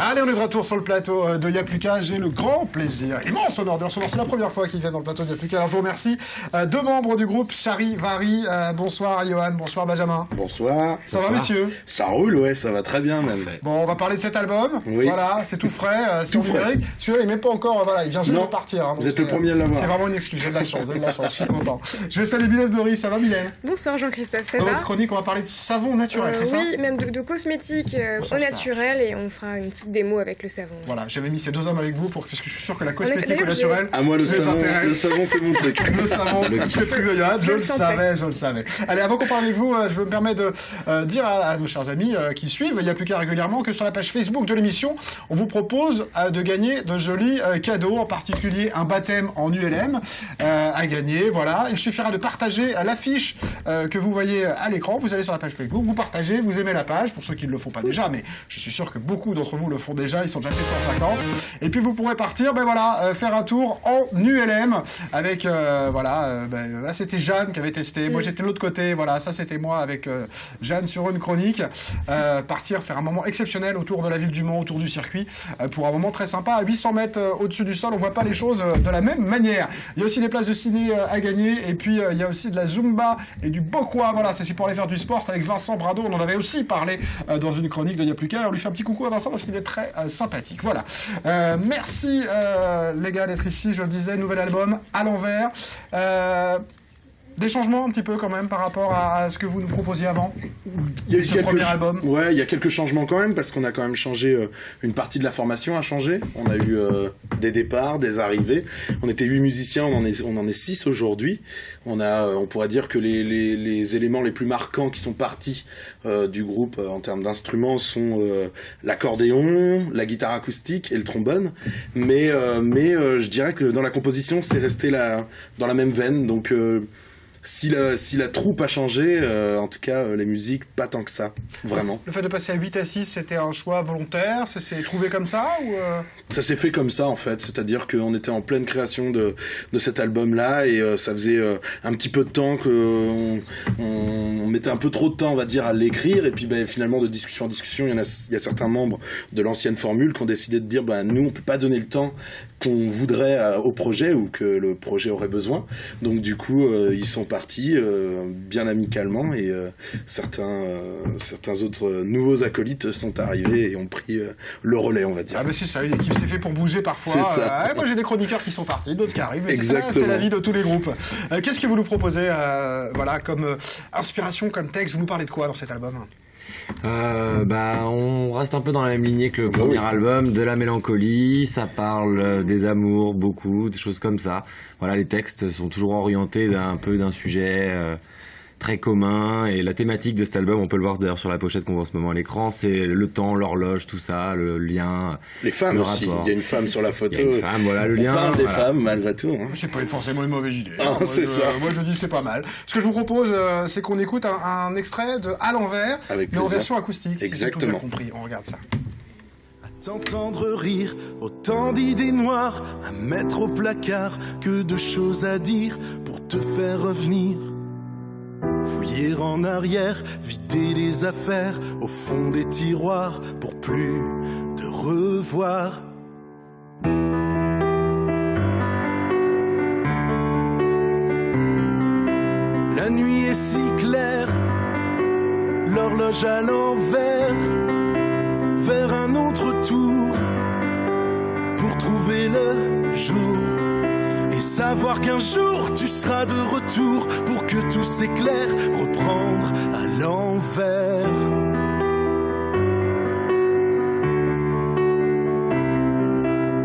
Allez, on est de retour sur le plateau de Y'a plus qu'à. J'ai le grand plaisir, immense honneur de recevoir. C'est la première fois qu'il vient dans le plateau de Y'a plus qu'à. Alors je vous remercie. Deux membres du groupe Charivari. Bonsoir Johan, bonsoir Benjamin. Bonsoir. Ça va messieurs? Ça roule, ouais, ça va très bien même. Bon, on va parler de cet album. Oui. Voilà, c'est tout frais, c'est Tout frais. numérique. Celui-là, il n'est même pas encore, voilà, il vient juste Non, de partir. Hein, vous êtes le premier à l'avoir. C'est vraiment une excuse, j'ai de la chance, je suis content. Je vais saluer Mylène Bory, ça va Mylène? Bonsoir Jean-Christophe, ça Dans va? notre chronique, on va parler de savon naturel, c'est ça? Oui, même de cosmétiques au naturel et on fera une petite démo avec le savon. Voilà, j'avais mis ces deux hommes avec vous parce que je suis sûr que la cosmétique d'ailleurs, au naturel. Ah, moi, le les intéresse. savon, c'est mon truc. Le savon, c'est le truc de Yann, je le savais. Allez, avant qu'on parle avec vous, je me permets de dire à nos chers amis qui suivent Il y a plus qu'à régulièrement que sur la page Facebook de l'émission, on vous propose de gagner de jolis cadeaux, en particulier un baptême en ULM à gagner. Voilà, il suffira de partager l'affiche que vous voyez à l'écran. Vous allez sur la page Facebook, vous partagez, vous aimez la page, pour ceux qui ne le font pas déjà, mais je suis sûr que beaucoup d'entre vous le font déjà, ils sont déjà 750. Et puis vous pourrez partir, faire un tour en ULM avec, là c'était Jeanne qui avait testé, moi j'étais de l'autre côté, voilà, ça c'était moi avec Jeanne sur une chronique, partir faire un moment exceptionnel autour de la ville du Mans, autour du circuit, pour un moment très sympa, à 800 mètres au-dessus du sol, on voit pas les choses de la même manière. Il y a aussi des places de ciné à gagner, et puis il y a aussi de la Zumba et du Bokwa, voilà, c'est pour aller faire du sport, c'est avec Vincent Brado, on en avait aussi parlé dans une chronique de Il y a plus qu'à, on lui fait un petit coucou à Vincent parce qu'il est très sympathique, voilà. Merci les gars d'être ici, je le disais, nouvel album à l'envers. Des changements un petit peu quand même par rapport à ce que vous nous proposiez avant. Il y a ce premier album. Ouais, il y a quelques changements quand même parce qu'on a quand même changé une partie de la formation a changé. On a eu des départs, des arrivées. On était 8 musiciens, on en est 6 aujourd'hui. On pourrait dire que les éléments les plus marquants qui sont partis du groupe en termes d'instruments sont l'accordéon, la guitare acoustique et le trombone. Mais je dirais que dans la composition, c'est resté dans la même veine. Donc si la troupe a changé, en tout cas les musiques, pas tant que ça, vraiment. Le fait de passer à 8 à 6, c'était un choix volontaire? Ça s'est trouvé comme ça ou Ça s'est fait comme ça en fait, c'est-à-dire qu'on était en pleine création de cet album-là et ça faisait un petit peu de temps qu'on mettait un peu trop de temps, on va dire, à l'écrire et puis finalement de discussion en discussion, il y a certains membres de l'ancienne formule qui ont décidé de dire nous on peut pas donner le temps qu'on voudrait au projet ou que le projet aurait besoin, donc du coup ils sont partis bien amicalement et certains autres nouveaux acolytes sont arrivés et ont pris le relais, on va dire. Ah c'est ça, une équipe c'est fait pour bouger parfois. C'est ça. Moi j'ai des chroniqueurs qui sont partis, d'autres qui arrivent, mais Exactement. c'est la vie de tous les groupes. Qu'est-ce que vous nous proposez comme inspiration, comme texte? Vous nous parlez de quoi dans cet album? On reste un peu dans la même lignée que le premier album, de la mélancolie, ça parle des amours, beaucoup, des choses comme ça. Voilà, les textes sont toujours orientés d'un sujet très commun, et la thématique de cet album, on peut le voir d'ailleurs sur la pochette qu'on voit en ce moment à l'écran, c'est le temps, l'horloge, tout ça, le lien, les femmes le aussi, rapport. il y a une femme sur la photo. Il y a une femme, voilà, le lien. On parle des voilà. femmes malgré tout. Hein. C'est pas forcément une mauvaise idée. Ah, c'est ça. Moi je dis c'est pas mal. Ce que je vous propose, c'est qu'on écoute un extrait de À l'envers, Avec mais en plaisir. version acoustique. Exactement. Si j'ai tout bien compris, on regarde ça. T'entendre rire, autant d'idées noires à mettre au placard, que de choses à dire pour te faire revenir. Fouiller en arrière, vider les affaires au fond des tiroirs pour plus te revoir. La nuit est si claire, l'horloge à l'envers, vers un autre tour pour trouver le jour et savoir qu'un jour tu seras de retour pour que tout s'éclaire, reprendre à l'envers.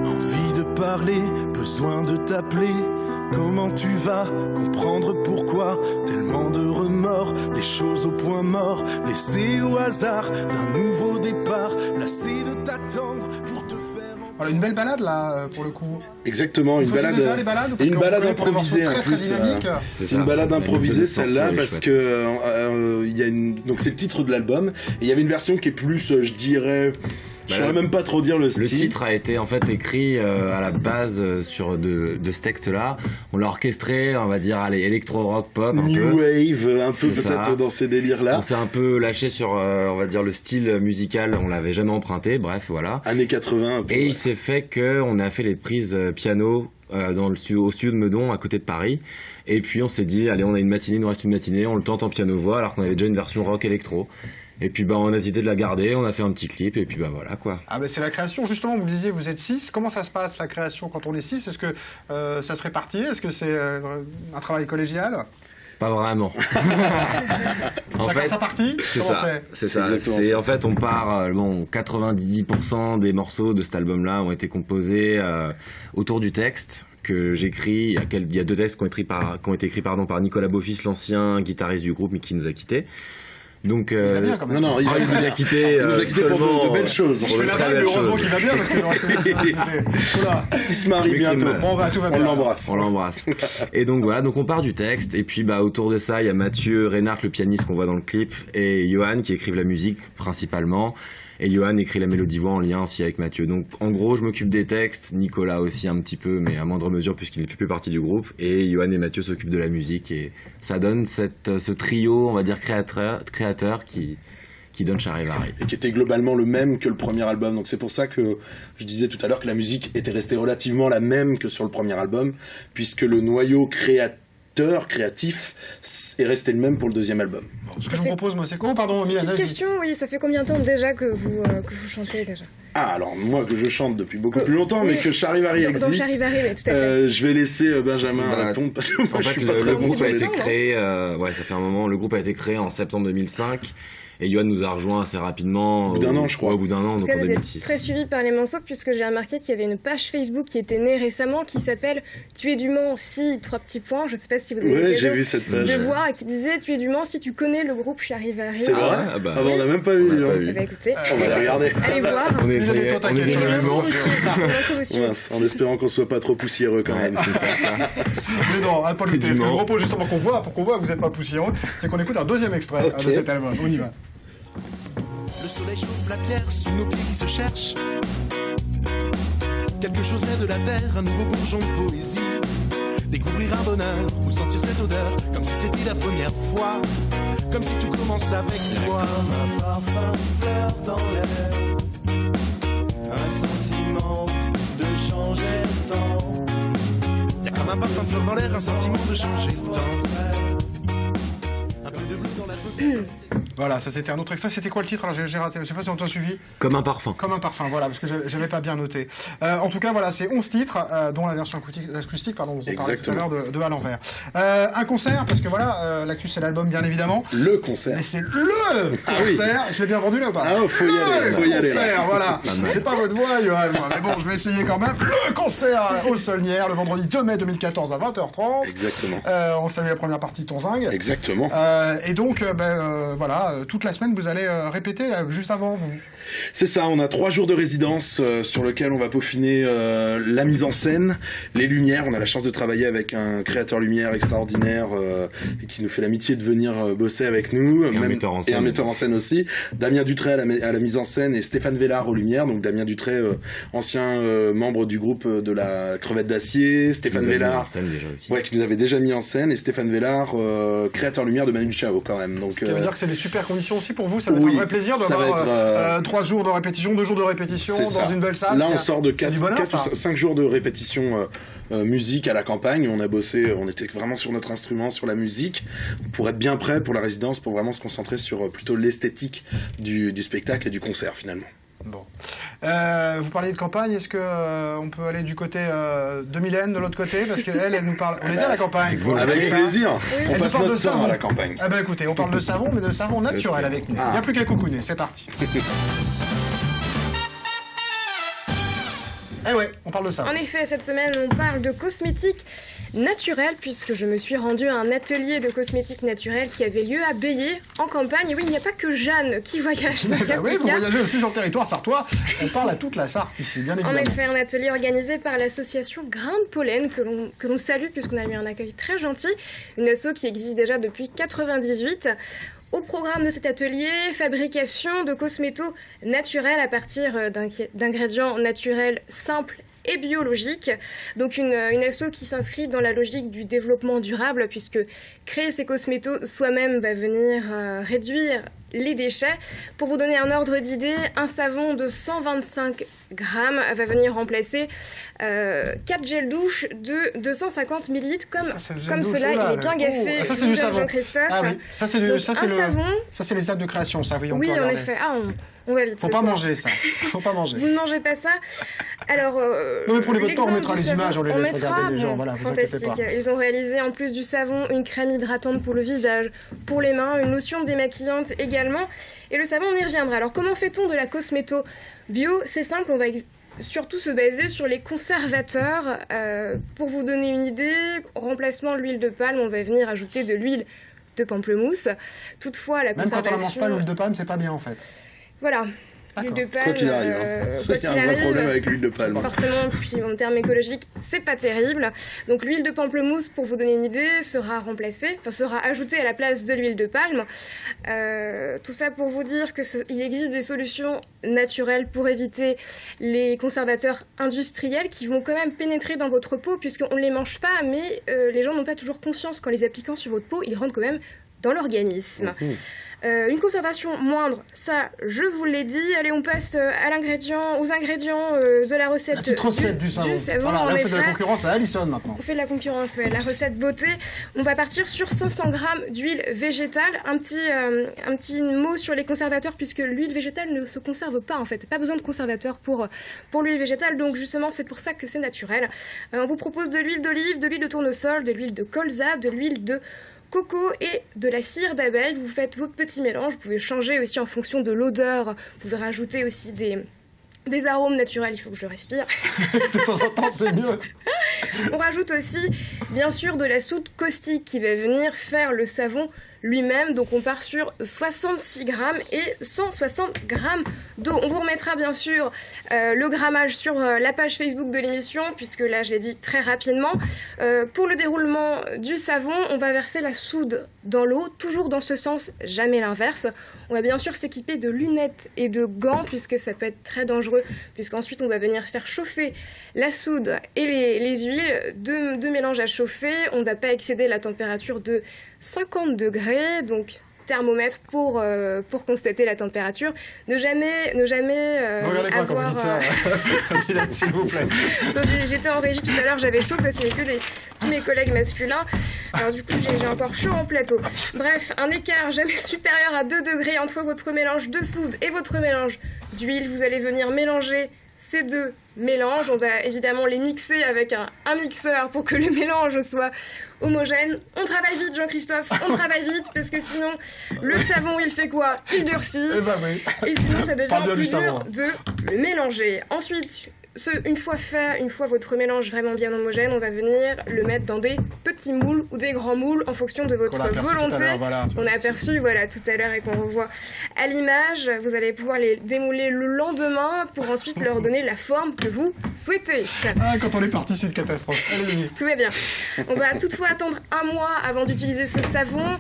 Envie de parler, besoin de t'appeler. Comment tu vas comprendre pourquoi tellement de remords, les choses au point mort, laissées au hasard d'un nouveau départ, lassé de t'attendre pour te faire. Voilà, une belle balade là pour le coup. Exactement, Vous faisiez déjà les balades, parce une qu'on balade connaît pour des morceaux improvisée en très, très plus. dynamiques. C'est une balade improvisée celle-là parce que il y a donc c'est le titre de l'album et il y avait une version qui est plus, je dirais, Je saurais même pas trop dire le style. Le titre a été en fait écrit à la base de ce texte-là. On l'a orchestré, on va dire, allez, électro-rock, pop, un New peu. Wave, un peu C'est peut-être ça. dans ces délires-là. On s'est un peu lâché sur, on va dire, le style musical. On l'avait jamais emprunté, bref, voilà. Années 80, un peu. Et ouais. il s'est fait qu'on a fait les prises piano au studio de Meudon, à côté de Paris. Et puis on s'est dit, allez, on a une matinée, il nous reste une matinée, on le tente en piano-voix, alors qu'on avait déjà une version rock électro. Et puis on a décidé de la garder, on a fait un petit clip, et puis voilà quoi. Ah ben c'est la création, justement, vous disiez vous êtes 6, comment ça se passe la création quand on est 6? Est-ce que ça se répartit? Est-ce que c'est un travail collégial? Pas vraiment. Chacun sa partie? C'est Comment ça. C'est ça. exactement C'est ça. en fait on part. 90% des morceaux de cet album-là ont été composés autour du texte que j'écris. Il y a 2 textes qui ont été écrits par Nicolas Beaufils, l'ancien guitariste du groupe, mais qui nous a quittés. Donc, Il va bien quand même. Non, il il nous a quittés. nous a quittés pour de belles choses. Je fais la blague, mais heureusement qu'il va bien parce que j'aurais été Oula. Il se marie bientôt. Maxime. Bon bah tout va On bien. l'embrasse. On l'embrasse. Et donc voilà, donc on part du texte, et puis autour de ça, il y a Mathieu Reynard, le pianiste qu'on voit dans le clip, et Johan qui écrivent la musique principalement. Et Johan écrit la mélodie voix en lien aussi avec Mathieu. Donc en gros, je m'occupe des textes, Nicolas aussi un petit peu, mais à moindre mesure puisqu'il ne fait plus partie du groupe. Et Johan et Mathieu s'occupent de la musique, et ça donne ce trio, on va dire créateur qui donne Charivari. Et qui était globalement le même que le premier album. Donc c'est pour ça que je disais tout à l'heure que la musique était restée relativement la même que sur le premier album, puisque le noyau créatif est resté le même pour le deuxième album. Bon, ce que je vous propose, moi, c'est quoi? Pardon, Mylène, Petite vas-y. question, oui, ça fait combien de temps déjà que vous chantez déjà? Ah, alors moi que je chante depuis beaucoup plus longtemps, Oui. mais que Charivari Donc existe, Charivari, oui, tout à fait. je vais laisser Benjamin Bah, répondre, parce que moi En je fait, suis pas très le bon groupe sur a les été temps, hein. créé, ça fait un moment. Le groupe a été créé en septembre 2005, et Johan nous a rejoint assez rapidement. Au bout d'un an, je crois. Au bout d'un an, En tout donc cas, en vous êtes 2006. très suivi par les Manceaux puisque j'ai remarqué qu'il y avait une page Facebook qui était née récemment qui s'appelle Tu es du Mans si 3 petits points. Je ne sais pas si vous avez Ouais, l'occasion j'ai vu cette page. de voir et qui disait Tu es du Mans si tu connais le groupe Charivari. C'est vrai. Ah, bah. Ah bah, on n'a même pas vu. On n'a hein. pas vu. Eh ben, écoutez, On va la regarder. allez voir. On est Vous avez des tout attaqué Les sur les Manceaux Manceaux. vous suivent. Les Manceaux vous suivent. Mince, en espérant qu'on soit pas trop poussiéreux quand même. Ouais, c'est ça. Mais non, pas le C'est thé. du Ce que je vous Mans. propose justement pour qu'on voit que vous n'êtes pas poussiéreux, c'est qu'on écoute un deuxième extrait Ok. de cet album. On y va. Le soleil chauffe la pierre sous nos pieds qui se cherchent. Quelque chose naît de la terre, un nouveau bourgeon de poésie. Découvrir un bonheur ou sentir cette odeur, comme si c'était la première fois. Comme si tout commence avec toi. Comme un parfum de fleurs dans l'air. Un sentiment de changer le temps. Y'a comme un parfum de fleurs dans l'air, un sentiment de changer le temps. Un peu de bleu dans l'atmosphère. Voilà, ça c'était un autre extrait. C'était quoi le titre? Alors j'ai raté, je sais pas si on t'a suivi. Comme un parfum. Comme un parfum, voilà, parce que j'avais pas bien noté. En tout cas, voilà, c'est 11 titres, dont la version acoustique, pardon, dont on parlait tout à l'heure de À l'envers. Un concert, parce que voilà, l'actu c'est l'album bien évidemment. Le concert. Mais c'est le concert. Je l'ai bien vendu là ou pas? Ah, faut y aller, faut y aller, là. Concert, voilà. J'ai pas votre voix, Johan, moi, mais bon, je vais essayer quand même. Le concert au Saulnières, le vendredi 2 mai 2014 à 20h30. Exactement. On salue la première partie Tonzingue. Exactement. Et donc, voilà, toute la semaine, vous allez répéter juste avant, vous. C'est ça, on a 3 jours de résidence sur lequel on va peaufiner la mise en scène, les lumières. On a la chance de travailler avec un créateur lumière extraordinaire et qui nous fait l'amitié de venir bosser avec nous. Et un metteur en scène. Et un metteur en scène aussi. Damien Dutré à la mise en scène et Stéphane Vellard aux lumières. Donc Damien Dutré, ancien membre du groupe de la Crevette d'Acier. Stéphane Nous a mis Vellard, en scène déjà aussi. ouais, qui nous avait déjà mis en scène. Et Stéphane Vellard, créateur lumière de Manu Chao quand même. Donc, Ce qui veut dire que c'est des super conditions aussi pour vous. Ça va être oui, un vrai plaisir ça va d'avoir être, 3 jours de répétition, 2 jours de répétition c'est dans ça. une belle salle. Là, on sort de c'est du bonheur, 4 ça. ou 5 jours de répétition musique à la campagne. On a bossé, on était vraiment sur notre instrument, sur la musique, pour être bien prêt pour la résidence, pour vraiment se concentrer sur plutôt l'esthétique du spectacle et du concert finalement. Bon. Vous parliez de campagne, est-ce que on peut aller du côté de Mylène, de l'autre côté? Parce qu'elle nous parle... On était à la campagne. Avec plaisir, Elle on nous passe parle de notre temps savon. à la campagne. Ah ben écoutez, on parle de savon, mais de savon naturel avec nous. Il Ah. n'y a plus qu'à coucouner, c'est parti. Eh ouais, on parle de savon. En effet, cette semaine, on parle de cosmétiques naturels, puisque je me suis rendue à un atelier de cosmétiques naturels qui avait lieu à Bélier, en campagne. Et oui, il n'y a pas que Jeanne qui voyage dans Bah oui, vous l'Africa. voyagez aussi sur le territoire sartois. On parle à toute la Sarthe ici, bien En évidemment. effet, un atelier organisé par l'association Grain de Pollen, que l'on salue puisqu'on a eu un accueil très gentil. Une asso qui existe déjà depuis 98. Au programme de cet atelier, fabrication de cosmétos naturels à partir d'ingrédients naturels simples et biologiques. Donc une asso qui s'inscrit dans la logique du développement durable, puisque créer ces cosmétos soi-même va venir réduire les déchets. Pour vous donner un ordre d'idée, un savon de 125 grammes va venir remplacer 4 gels douche de 250 millilitres, comme cela, il est bien gaffé. Ça, c'est du savon. Jean-Christophe. Ah oui, ça c'est les actes de création, ça, voyons. Oui, en effet. On va vite. Faut pas manger ça. Faut pas manger. Vous ne mangez pas ça. Alors, non, mais pour les votants, on mettra les images, on les laisse regarder les gens. Voilà, vous inquiétez pas. Ils ont réalisé en plus du savon une crème hydratante pour le visage, pour les mains, une lotion démaquillante également. Et le savon, on y reviendra. Alors, comment fait-on de la cosméto bio? C'est simple, on va surtout se baser sur les conservateurs. Pour vous donner une idée, au remplacement de l'huile de palme, on va venir ajouter de l'huile de pamplemousse. Toutefois, la conservation... Même quand on ne mange pas l'huile de palme, c'est pas bien en fait. Voilà. L'huile de palme, Quoi qu'il arrive, il y a un vrai problème avec l'huile de palme. Forcément, puis en termes écologiques, c'est pas terrible. Donc l'huile de pamplemousse, pour vous donner une idée, sera ajoutée à la place de l'huile de palme. Tout ça pour vous dire qu'il existe des solutions naturelles pour éviter les conservateurs industriels qui vont quand même pénétrer dans votre peau, puisqu'on ne les mange pas, mais les gens n'ont pas toujours conscience qu'en les appliquant sur votre peau, ils rentrent quand même dans l'organisme. Une conservation moindre, ça je vous l'ai dit. Allez, on passe aux ingrédients de la recette. La petite recette du savon. Voilà, là, on fait de la concurrence à Alison maintenant. On fait de la concurrence, ouais, la recette beauté. On va partir sur 500 grammes d'huile végétale. Un petit mot sur les conservateurs, puisque l'huile végétale ne se conserve pas en fait. Pas besoin de conservateur pour l'huile végétale, donc justement c'est pour ça que c'est naturel. On vous propose de l'huile d'olive, de l'huile de tournesol, de l'huile de colza, de l'huile de coco et de la cire d'abeille. Vous faites vos petits mélanges, vous pouvez changer aussi en fonction de l'odeur, vous pouvez rajouter aussi des arômes naturels, il faut que je respire. De temps en temps, c'est mieux. On rajoute aussi, bien sûr, de la soude caustique qui va venir faire le savon lui-même. Donc on part sur 66 grammes et 160 grammes d'eau. On vous remettra bien sûr le grammage sur la page Facebook de l'émission, puisque là je l'ai dit très rapidement. Pour le déroulement du savon, on va verser la soude dans l'eau, toujours dans ce sens, jamais l'inverse. On va bien sûr s'équiper de lunettes et de gants, puisque ça peut être très dangereux, puisqu'ensuite on va venir faire chauffer la soude et les huiles, deux mélanges à chauffer. On ne va pas excéder la température de 50 degrés, donc thermomètre pour constater la température. Ne jamais regardez pas avoir... quand vous dites ça, Villette, s'il vous plaît. J'étais en régie tout à l'heure, j'avais chaud parce qu'il n'y a que tous mes collègues masculins. Alors du coup, j'ai encore chaud en plateau. Bref, un écart jamais supérieur à 2 degrés entre votre mélange de soude et votre mélange d'huile. Vous allez venir mélanger ces deux mélanges. On va évidemment les mixer avec un mixeur pour que le mélange soit homogène. On travaille vite, Jean-Christophe, on travaille vite, parce que sinon, le savon, il fait quoi? Il durcit. Oui. Et sinon, ça devient plus dur de le mélanger. Ensuite, une fois votre mélange vraiment bien homogène, on va venir le mettre dans des petits moules ou des grands moules en fonction de votre volonté. On a aperçu tout à l'heure et qu'on revoit à l'image. Vous allez pouvoir les démouler le lendemain pour ensuite leur donner la forme que vous souhaitez. Ah, quand on est parti, c'est une catastrophe. Allez-y. Tout va bien. On va toutefois attendre un mois avant d'utiliser ce savon,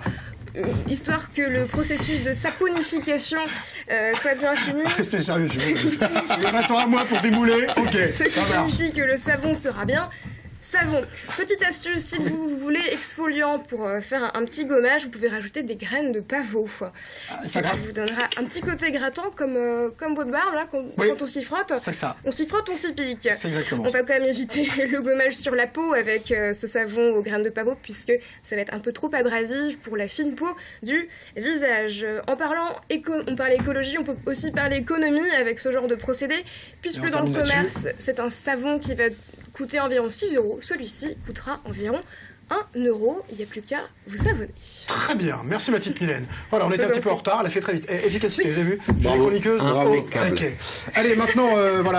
histoire que le processus de saponification soit bien fini. Restez sérieux, s'il vous plaît. Il attend un mois pour démouler. Ok. Ce qui signifie que le savon sera bien savon. Petite astuce, si vous voulez exfoliant pour faire un petit gommage, vous pouvez rajouter des graines de pavot. Ça vous donnera un petit côté grattant comme votre barbe là, quand on s'y frotte. C'est ça. On s'y frotte, on s'y pique. C'est exactement on va quand même éviter le gommage sur la peau avec ce savon aux graines de pavot, puisque ça va être un peu trop abrasif pour la fine peau du visage. En parlant on parle écologie, on peut aussi parler économie avec ce genre de procédé, puisque dans le commerce, c'est un savon qui va coûter environ 6 €. Celui-ci coûtera environ 1 €. Il n'y a plus qu'à vous savonner. Très bien, merci ma petite Mylène. Voilà, on était un petit peu en retard, elle a fait très vite. Efficacité, vous avez vu? Bravo. J'ai les chroniqueuses. Bravo. Okay. Allez, maintenant,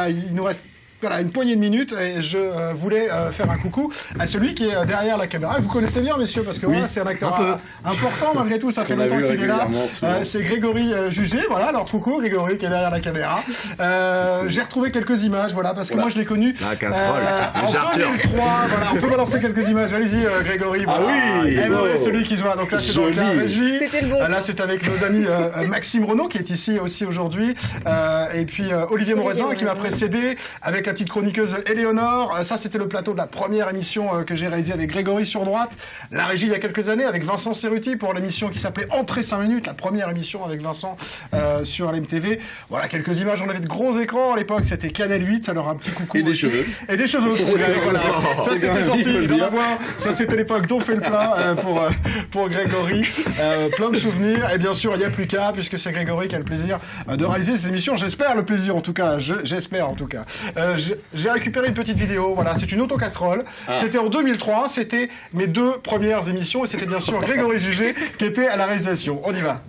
il nous reste voilà, une poignée de minutes et je voulais faire un coucou à celui qui est derrière la caméra. Vous connaissez bien, messieurs, parce que voilà, c'est un acteur important malgré tout, ça fait longtemps qu'il est là. C'est Grégory Jugé, voilà, alors coucou Grégory qui est derrière la caméra. J'ai retrouvé quelques images, voilà, parce que moi je l'ai connu La casserole. en 2003, voilà, on peut balancer quelques images, allez-y Grégory. Voilà. Ah oui, celui qui se voit, donc là c'est dans la régie. C'était le bon. Là c'est avec nos amis Maxime Renaud qui est ici aussi aujourd'hui, et puis Olivier Morazin qui m'a précédé avec la petite chroniqueuse Éléonore. Ça c'était le plateau de la première émission que j'ai réalisée avec Grégory sur droite. La régie il y a quelques années avec Vincent Cerruti pour l'émission qui s'appelait Entrée 5 minutes, la première émission avec Vincent sur LMTV. Voilà quelques images, on avait de gros écans à l'époque, c'était Canal 8, alors un petit coucou. Et des aussi. cheveux. Et des cheveux aussi, voilà. Ça c'était sorti dans la voix. Ça c'était l'époque dont fait le plat pour Grégory. Plein de souvenirs, et bien sûr il n'y a plus qu'à, puisque c'est Grégory qui a le plaisir de réaliser cette émission. J'espère le plaisir en tout cas, j'espère en tout cas. J'ai récupéré une petite vidéo, voilà, c'est une autocasserole. C'était en 2003, c'était mes 2 premières émissions, et c'était bien sûr Grégory Jugé qui était à la réalisation. On y va.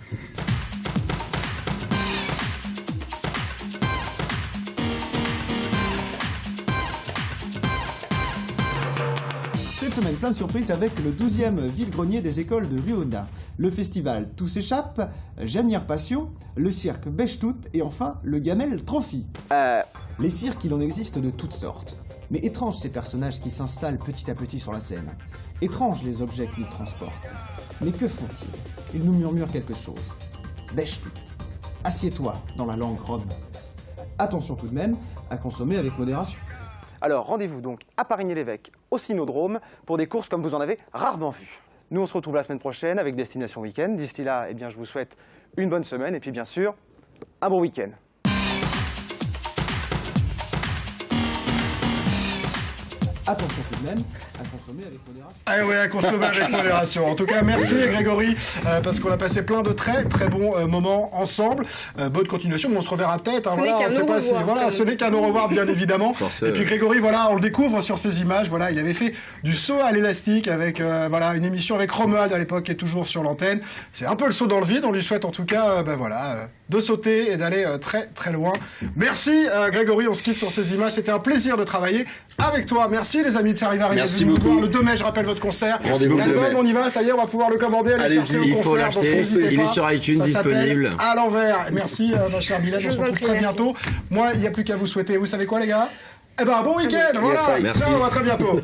Cette semaine, plein de surprises avec le 12e vide-grenier des écoles de Ruanda, le festival Tout s'échappe, Janière Passion, le cirque Bechtout et enfin le Gamel Trophy. Les cirques, il en existe de toutes sortes. Mais étranges ces personnages qui s'installent petit à petit sur la scène. Étranges les objets qu'ils transportent. Mais que font-ils? Ils nous murmurent quelque chose. Bechtout. Assieds-toi dans la langue rome. Attention tout de même à consommer avec modération. Alors rendez-vous donc à Parigny-l'Évêque, au Cynodrome, pour des courses comme vous en avez rarement vu. Nous on se retrouve la semaine prochaine avec Destination Week-end. D'ici là, eh bien, je vous souhaite une bonne semaine et puis bien sûr, un bon week-end. Attention tout de même à consommer avec modération. Ah ouais, à consommer avec modération. En tout cas, merci Grégory, parce qu'on a passé plein de très très bons moments ensemble. Bonne continuation, on se reverra peut-être. Hein, Ce n'est qu'un au revoir. Voilà, ce n'est qu'un au revoir, bien évidemment. Et puis Grégory, voilà, on le découvre sur ces images. Voilà, il avait fait du saut à l'élastique avec voilà une émission avec Romuald à l'époque qui est toujours sur l'antenne. C'est un peu le saut dans le vide. On lui souhaite en tout cas, de sauter et d'aller très très loin. Merci Grégory, on se quitte sur ces images. C'était un plaisir de travailler avec toi. Merci les amis de Charivari. Merci beaucoup. Le 2 mai, je rappelle votre concert. Rendez-vous le 2 mai. L'album, on y va, ça y est, on va pouvoir le commander, aller chercher Allez-y, au il faut concert. l'acheter. donc n'hésitez Il est pas. sur iTunes, Ça s'appelle disponible. À l'envers. Merci ma chère Mylène, on se vous en retrouve prie, très merci. bientôt. Moi, il n'y a plus qu'à vous souhaiter. Vous savez quoi les gars? Eh ben, bon week-end, voilà. Merci. Ciao, à très bientôt.